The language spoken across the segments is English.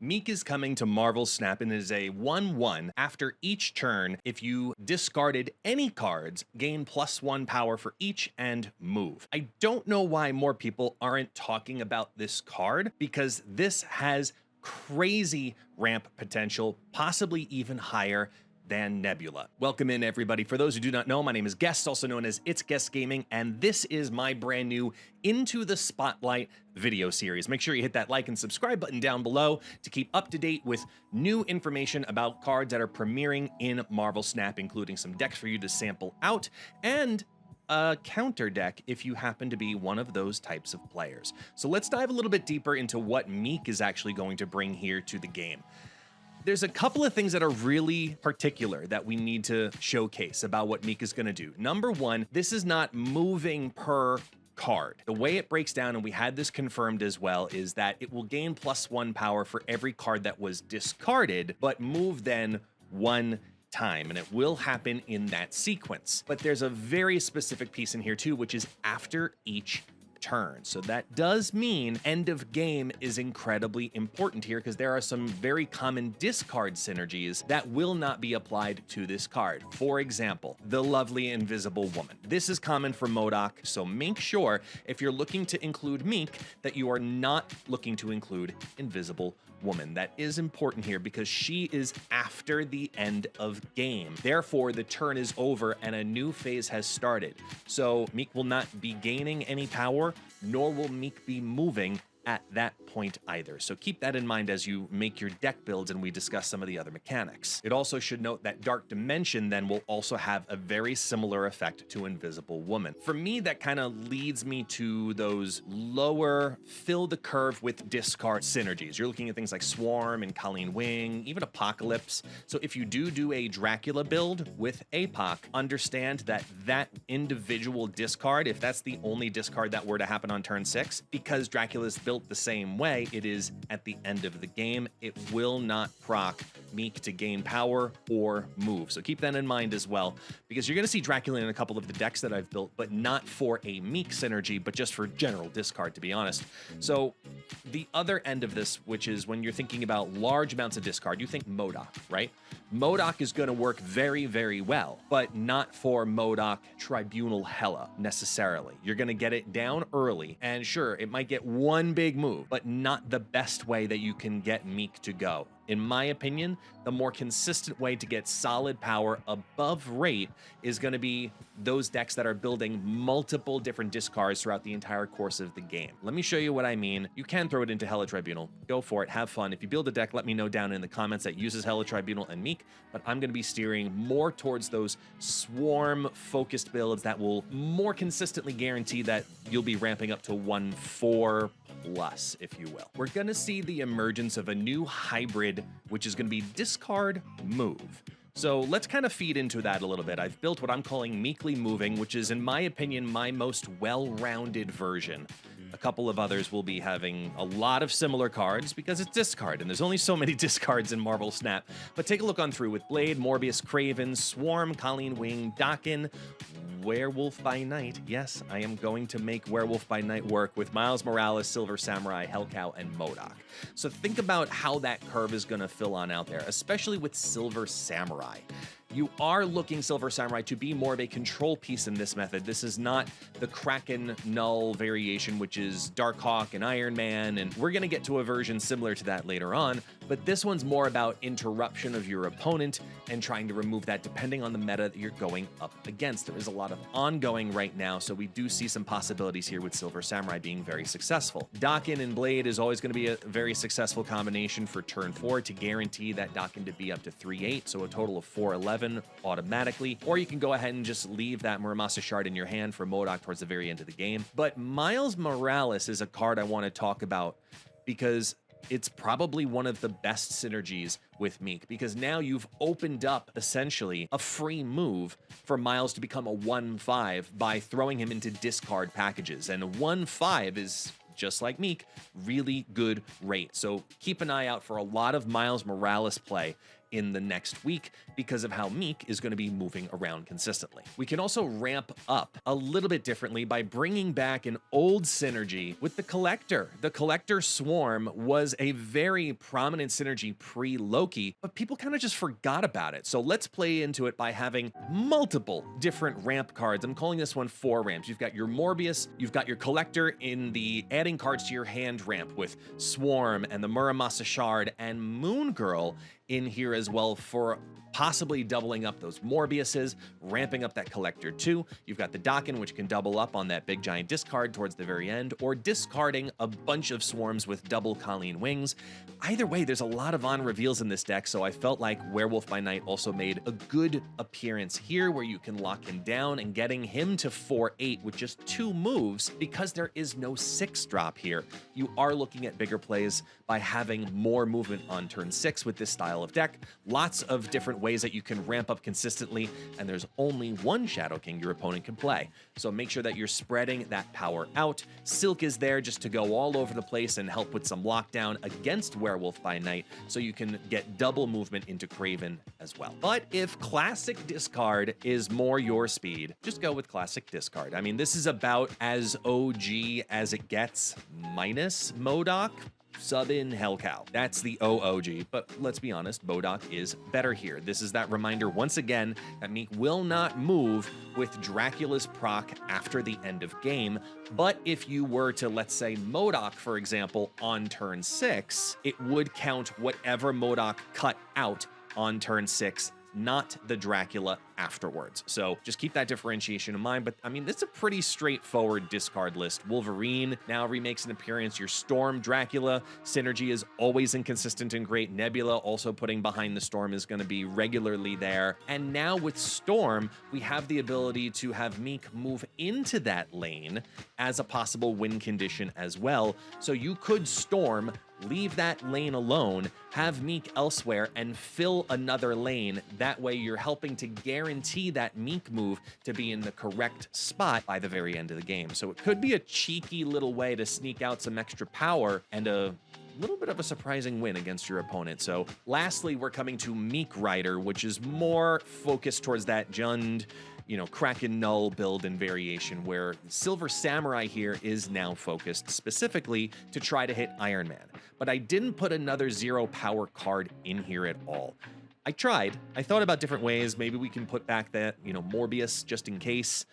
Meek is coming to Marvel Snap and is a 1/1. After each turn, if you discarded any cards, gain +1 power for each and move. I don't know why more people aren't talking about this card, because this has crazy ramp potential, possibly even higher than Nebula. Welcome in, everybody. For those who do not know, my name is Guest, also known as ItsGuestGaming, and this is my brand new Into the Spotlight video series. Make sure you hit that like and subscribe button down below to keep up to date with new information about cards that are premiering in Marvel Snap, including some decks for you to sample out and a counter deck if you happen to be one of those types of players. So let's dive a little bit deeper into what Meek is actually going to bring here to the game. There's a couple of things that are really particular that we need to showcase about what Meek is going to do. Number one, this is not moving per card. The way it breaks down, and we had this confirmed as well, is that it will gain +1 power for every card that was discarded, but move then one time, and it will happen in that sequence. But there's a very specific piece in here too, which is after each turn. So that does mean end of game is incredibly important here, because there are some very common discard synergies that will not be applied to this card. For example, the lovely Invisible Woman. This is common for MODOK, so make sure if you're looking to include Meek that you are not looking to include Invisible Woman. That is important here because she is after the end of game. Therefore, the turn is over and a new phase has started. So Meek will not be gaining any power, nor will Meek be moving at that point either. So keep that in mind as you make your deck builds and we discuss some of the other mechanics. It also should note that Dark Dimension then will also have a very similar effect to Invisible Woman. For me, that kind of leads me to those lower fill the curve with discard synergies. You're looking at things like Swarm and Colleen Wing, even Apocalypse. So if you do a Dracula build with APOC, understand that that individual discard, if that's the only discard that were to happen on turn 6, because Dracula's built the same way, it is at the end of the game. It will not proc Meek to gain power or move. So keep that in mind as well, because you're going to see Dracula in a couple of the decks that I've built, but not for a Meek synergy, but just for general discard, to be honest. So the other end of this, which is when you're thinking about large amounts of discard, you think MODOK, right? MODOK is going to work very, very well, but not for MODOK Tribunal Hela necessarily. You're going to get it down early, and sure, it might get one big move, but not the best way that you can get Meek to go. In my opinion, the more consistent way to get solid power above rate is going to be those decks that are building multiple different discards throughout the entire course of the game. Let me show you what I mean. You can throw it into Hela Tribunal. Go for it. Have fun. If you build a deck, let me know down in the comments that uses Hela Tribunal and Meek, but I'm going to be steering more towards those swarm-focused builds that will more consistently guarantee that you'll be ramping up to 1/4+, if you will. We're going to see the emergence of a new hybrid, which is going to be discard move. So let's kind of feed into that a little bit. I've built what I'm calling Meekly Moving, which is, in my opinion, my most well-rounded version. A couple of others will be having a lot of similar cards because it's discard, and there's only so many discards in Marvel Snap. But take a look on through with Blade, Morbius, Craven, Swarm, Colleen Wing, Dakin, Werewolf by Night. Yes, I am going to make Werewolf by Night work with Miles Morales, Silver Samurai, Hellcow, and MODOK. So think about how that curve is going to fill on out there, especially with Silver Samurai. You are looking, Silver Samurai, to be more of a control piece in this method. This is not the Kraken Null variation, which is Darkhawk and Iron Man, and we're going to get to a version similar to that later on, but this one's more about interruption of your opponent and trying to remove that depending on the meta that you're going up against. There is a lot of ongoing right now, so we do see some possibilities here with Silver Samurai being very successful. Dakin and Blade is always going to be a very successful combination for turn 4 to guarantee that Dakin to be up to 3/8, so a total of 4/11 automatically, or you can go ahead and just leave that Muramasa Shard in your hand for MODOK towards the very end of the game. But Miles Morales is a card I want to talk about because it's probably one of the best synergies with Meek, because now you've opened up essentially a free move for Miles to become a 1/5 by throwing him into discard packages, and a 1/5 is, just like Meek, really good rate. So keep an eye out for a lot of Miles Morales play in the next week because of how Meek is going to be moving around consistently. We can also ramp up a little bit differently by bringing back an old synergy with the Collector. The Collector Swarm was a very prominent synergy pre-Loki, but people kind of just forgot about it. So let's play into it by having multiple different ramp cards. I'm calling this one 4 ramps. You've got your Morbius, you've got your Collector in the adding cards to your hand ramp with Swarm and the Muramasa Shard and Moon Girl in here as well for possibly doubling up those Morbiuses, ramping up that Collector too. You've got the Dakin, which can double up on that big giant discard towards the very end, or discarding a bunch of Swarms with double Colleen Wings. Either way, there's a lot of on-reveals in this deck, so I felt like Werewolf by Night also made a good appearance here where you can lock him down, and getting him to 4/8 with just 2 moves, because there is no 6-drop here. You are looking at bigger plays by having more movement on turn 6 with this style of deck. Lots of different ways that you can ramp up consistently, and there's only one Shadow King your opponent can play. So make sure that you're spreading that power out. Silk is there just to go all over the place and help with some lockdown against Werewolf by Night, so you can get double movement into Kraven as well. But if Classic Discard is more your speed, just go with Classic Discard. I mean, this is about as OG as it gets, minus MODOK. Sub in Hellcow. That's the OOG, but let's be honest, MODOK is better here. This is that reminder once again that Meek will not move with Dracula's proc after the end of game, but if you were to, let's say, MODOK, for example, on turn 6, it would count whatever MODOK cut out on turn 6, not the Dracula afterwards. So just keep that differentiation in mind. But I mean, it's a pretty straightforward discard list. Wolverine now remakes an appearance. Your Storm Dracula synergy is always inconsistent and great. Nebula also putting behind the Storm is going to be regularly there. And now with Storm, we have the ability to have Meek move into that lane as a possible win condition as well. So you could Storm, leave that lane alone, have Meek elsewhere, and fill another lane. That way you're helping to guarantee that Meek move to be in the correct spot by the very end of the game. So it could be a cheeky little way to sneak out some extra power and a little bit of a surprising win against your opponent. So lastly, we're coming to Meek Rider, which is more focused towards that Jund, Kraken Null build and variation, where Silver Samurai here is now focused specifically to try to hit Iron Man. But I didn't put another 0 power card in here at all. I tried. I thought about different ways. Maybe we can put back that, Morbius just in case,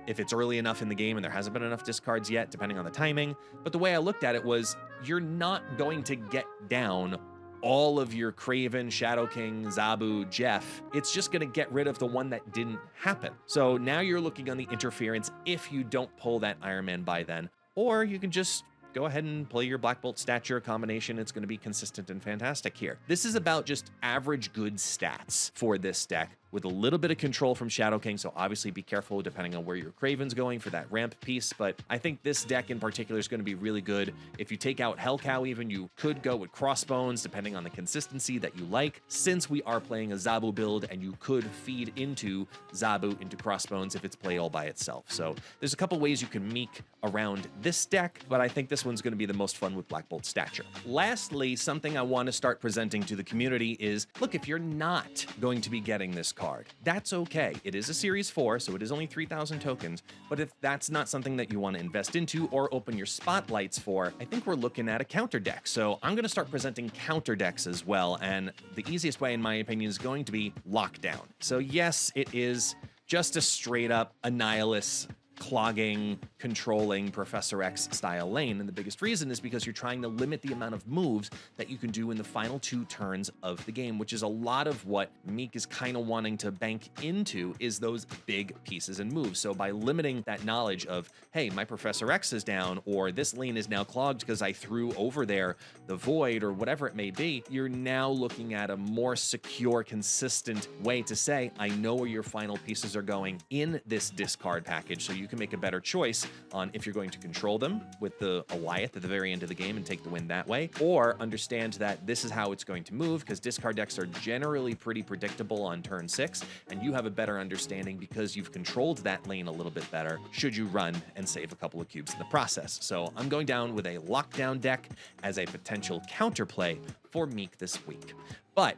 if it's early enough in the game and there hasn't been enough discards yet, depending on the timing. But the way I looked at it was, you're not going to get down all of your Kraven, Shadow King, Zabu, Jeff. It's just going to get rid of the one that didn't happen. So now you're looking on the interference if you don't pull that Iron Man by then. Or you can just go ahead and play your Black Bolt stature combination. It's going to be consistent and fantastic here. This is about just average good stats for this deck, with a little bit of control from Shadow King, so obviously be careful depending on where your Kraven's going for that ramp piece, but I think this deck in particular is going to be really good. If you take out Hellcow even, you could go with Crossbones depending on the consistency that you like, since we are playing a Zabu build, and you could feed into Zabu into Crossbones if it's played all by itself. So there's a couple ways you can Meek around this deck, but I think this one's going to be the most fun with Black Bolt stature. Lastly, something I want to start presenting to the community is, look, if you're not going to be getting this card, that's okay. It is a Series 4, so it is only 3,000 tokens, but if that's not something that you want to invest into or open your spotlights for, I think we're looking at a counter deck. So I'm going to start presenting counter decks as well, and the easiest way, in my opinion, is going to be Lockdown. So yes, it is just a straight up Annihilus clogging, controlling Professor X style lane, and the biggest reason is because you're trying to limit the amount of moves that you can do in the final 2 turns of the game, which is a lot of what Meek is kind of wanting to bank into, is those big pieces and moves. So by limiting that knowledge of, hey, my Professor X is down, or this lane is now clogged because I threw over there the Void, or whatever it may be, you're now looking at a more secure, consistent way to say, I know where your final pieces are going in this discard package, so you can make a better choice on if you're going to control them with the Goliath at the very end of the game and take the win that way, or understand that this is how it's going to move, because discard decks are generally pretty predictable on turn 6, and you have a better understanding because you've controlled that lane a little bit better should you run and save a couple of cubes in the process. So I'm going down with a Lockdown deck as a potential counterplay for Meek this week. But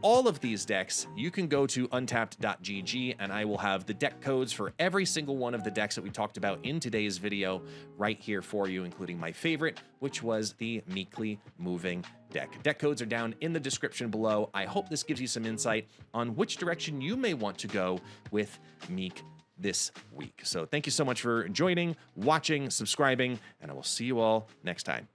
all of these decks, you can go to untapped.gg and I will have the deck codes for every single one of the decks that we talked about in today's video right here for you, including my favorite, which was the Meekly Moving deck. Deck codes are down in the description below. I hope this gives you some insight on which direction you may want to go with Meek this week. So thank you so much for joining, watching, subscribing, and I will see you all next time.